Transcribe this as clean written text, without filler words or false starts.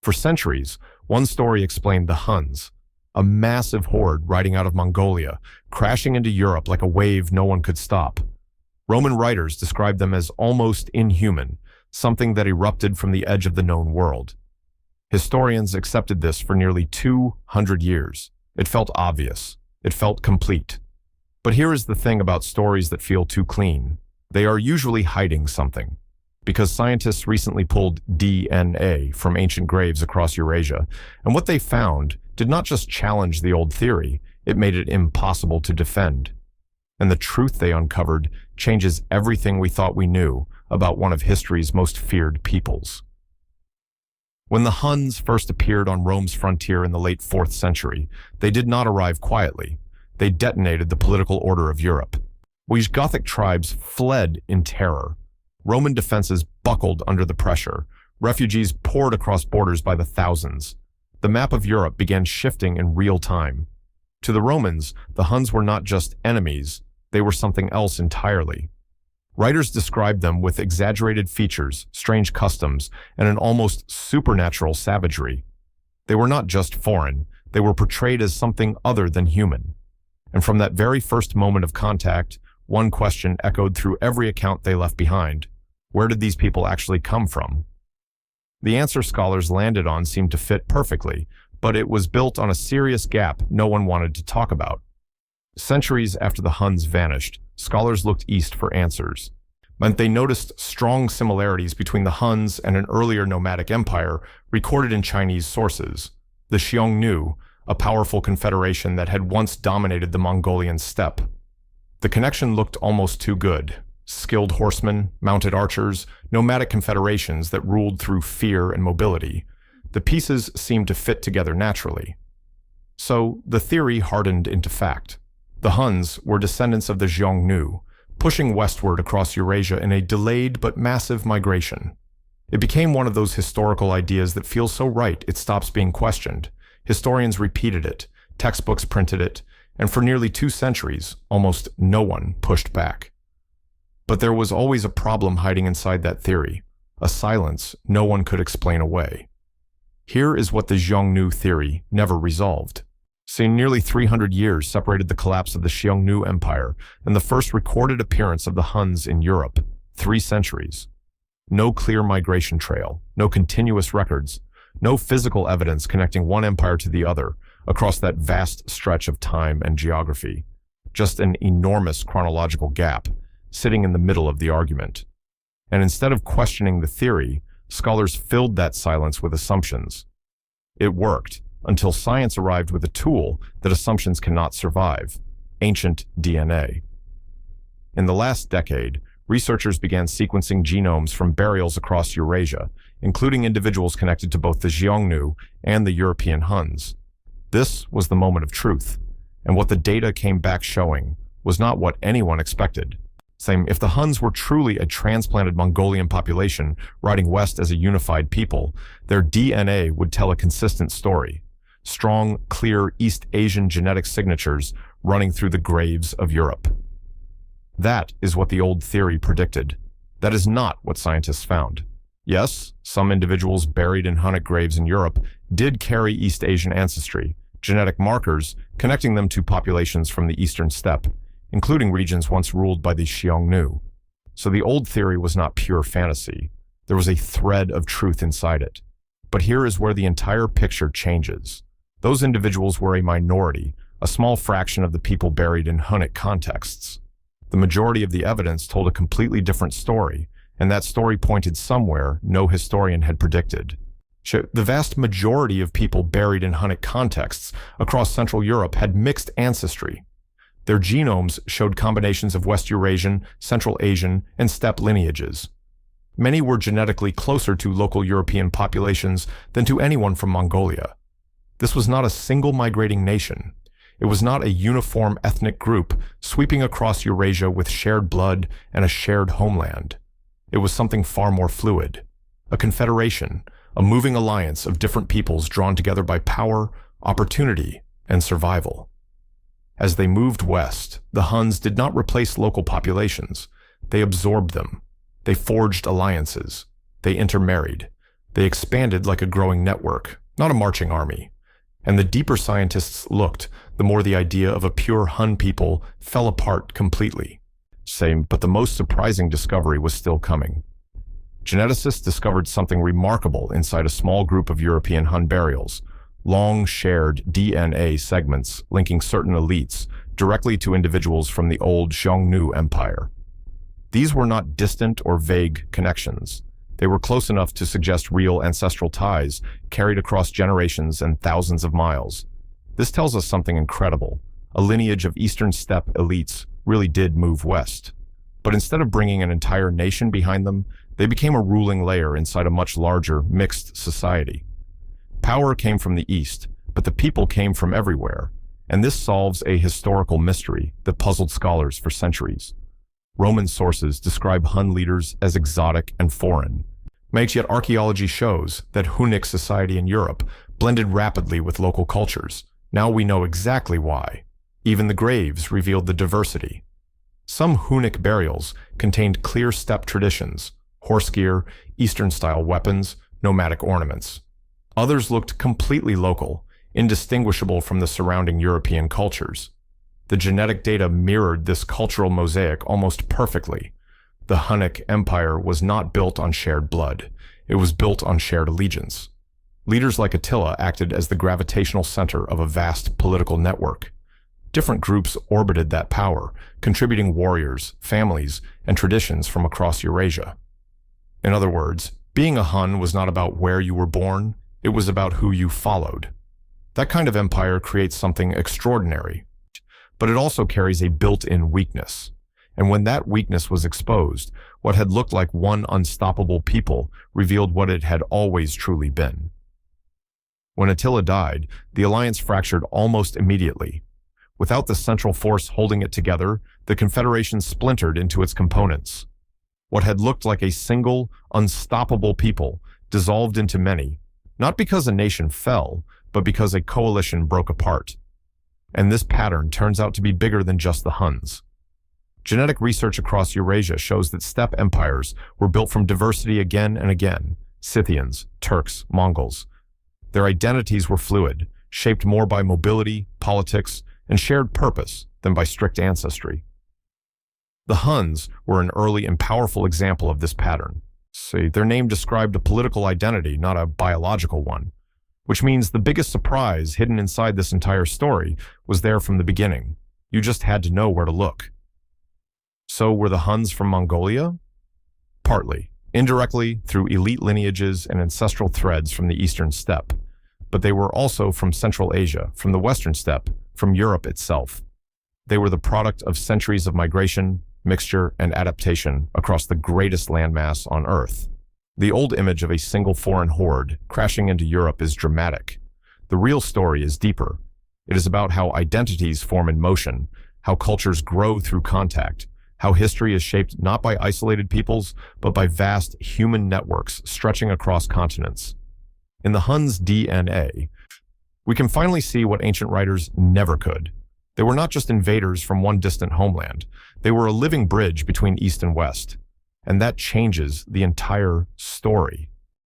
For centuries, one story explained the Huns, a massive horde riding out of Mongolia, crashing into Europe like a wave no one could stop. Roman writers described them as almost inhuman, something that erupted from the edge of the known world. Historians accepted this for nearly 200 years. It felt obvious. It felt complete. But here is the thing about stories that feel too clean. They are usually hiding something. Because scientists recently pulled DNA from ancient graves across Eurasia, and what they found did not just challenge the old theory, it made it impossible to defend. And the truth they uncovered changes everything we thought we knew about one of history's most feared peoples. When the Huns first appeared on Rome's frontier in the late 4th century, they did not arrive quietly. They detonated the political order of Europe. These Gothic tribes fled in terror. Roman defenses buckled under the pressure. Refugees poured across borders by the thousands. The map of Europe began shifting in real time. To the Romans, the Huns were not just enemies, they were something else entirely. Writers described them with exaggerated features, strange customs, and an almost supernatural savagery. They were not just foreign, they were portrayed as something other than human. And from that very first moment of contact, one question echoed through every account they left behind. Where did these people actually come from? The answer scholars landed on seemed to fit perfectly, but it was built on a serious gap no one wanted to talk about. Centuries after the Huns vanished, scholars looked east for answers. But they noticed strong similarities between the Huns and an earlier nomadic empire recorded in Chinese sources, the Xiongnu, a powerful confederation that had once dominated the Mongolian steppe. The connection looked almost too good. Skilled horsemen, mounted archers, nomadic confederations that ruled through fear and mobility. The pieces seemed to fit together naturally. So the theory hardened into fact. The Huns were descendants of the Xiongnu, pushing westward across Eurasia in a delayed but massive migration. It became one of those historical ideas that feels so right it stops being questioned. Historians repeated it, textbooks printed it, and for nearly 2 centuries, almost no one pushed back. But there was always a problem hiding inside that theory, a silence no one could explain away. Here is what the Xiongnu theory never resolved. See, nearly 300 years separated the collapse of the Xiongnu Empire and the first recorded appearance of the Huns in Europe, 3 centuries. No clear migration trail, no continuous records, no physical evidence connecting one empire to the other across that vast stretch of time and geography. Just an enormous chronological gap, sitting in the middle of the argument. And instead of questioning the theory, scholars filled that silence with assumptions. It worked, until science arrived with a tool that assumptions cannot survive: ancient DNA. In the last decade, researchers began sequencing genomes from burials across Eurasia, including individuals connected to both the Xiongnu and the European Huns. This was the moment of truth, and what the data came back showing was not what anyone expected. Saying if the Huns were truly a transplanted Mongolian population riding west as a unified people, their DNA would tell a consistent story. Strong, clear East Asian genetic signatures running through the graves of Europe. That is what the old theory predicted. That is not what scientists found. Yes, some individuals buried in Hunnic graves in Europe did carry East Asian ancestry, genetic markers connecting them to populations from the eastern steppe, including regions once ruled by the Xiongnu. So the old theory was not pure fantasy. There was a thread of truth inside it. But here is where the entire picture changes. Those individuals were a minority, a small fraction of the people buried in Hunnic contexts. The majority of the evidence told a completely different story, and that story pointed somewhere no historian had predicted. The vast majority of people buried in Hunnic contexts across Central Europe had mixed ancestry. Their genomes showed combinations of West Eurasian, Central Asian, and steppe lineages. Many were genetically closer to local European populations than to anyone from Mongolia. This was not a single migrating nation. It was not a uniform ethnic group sweeping across Eurasia with shared blood and a shared homeland. It was something far more fluid. A confederation, a moving alliance of different peoples drawn together by power, opportunity, and survival. As they moved west, the Huns did not replace local populations. They absorbed them. They forged alliances. They intermarried. They expanded like a growing network, not a marching army. And the deeper scientists looked, the more the idea of a pure Hun people fell apart completely. But the most surprising discovery was still coming. Geneticists discovered something remarkable inside a small group of European Hun burials, long shared DNA segments linking certain elites directly to individuals from the old Xiongnu Empire. These were not distant or vague connections. They were close enough to suggest real ancestral ties carried across generations and thousands of miles. This tells us something incredible. A lineage of eastern steppe elites really did move west. But instead of bringing an entire nation behind them, they became a ruling layer inside a much larger, mixed society. Power came from the east, but the people came from everywhere, and this solves a historical mystery that puzzled scholars for centuries. Roman sources describe Hun leaders as exotic and foreign. Yet archaeology shows that Hunnic society in Europe blended rapidly with local cultures. Now we know exactly why. Even the graves revealed the diversity. Some Hunnic burials contained clear steppe traditions, horse gear, Eastern-style weapons, nomadic ornaments. Others looked completely local, indistinguishable from the surrounding European cultures. The genetic data mirrored this cultural mosaic almost perfectly. The Hunnic Empire was not built on shared blood. It was built on shared allegiance. Leaders like Attila acted as the gravitational center of a vast political network. Different groups orbited that power, contributing warriors, families, and traditions from across Eurasia. In other words, being a Hun was not about where you were born, it was about who you followed. That kind of empire creates something extraordinary, but it also carries a built-in weakness. And when that weakness was exposed, what had looked like one unstoppable people revealed what it had always truly been. When Attila died, the alliance fractured almost immediately. Without the central force holding it together, the confederation splintered into its components. What had looked like a single, unstoppable people dissolved into many, not because a nation fell, but because a coalition broke apart. And this pattern turns out to be bigger than just the Huns. Genetic research across Eurasia shows that steppe empires were built from diversity again and again: Scythians, Turks, Mongols. Their identities were fluid, shaped more by mobility, politics, and shared purpose than by strict ancestry. The Huns were an early and powerful example of this pattern. Their name described a political identity, not a biological one, which means the biggest surprise hidden inside this entire story was there from the beginning. You just had to know where to look. So were the Huns from Mongolia? Partly, indirectly through elite lineages and ancestral threads from the eastern steppe. But they were also from Central Asia, from the western steppe, from Europe itself. They were the product of centuries of migration, mixture, and adaptation across the greatest landmass on Earth. The old image of a single foreign horde crashing into Europe is dramatic. The real story is deeper. It is about how identities form in motion, how cultures grow through contact, how history is shaped not by isolated peoples, but by vast human networks stretching across continents. In the Huns' DNA, we can finally see what ancient writers never could. They were not just invaders from one distant homeland. They were a living bridge between East and West. And that changes the entire story.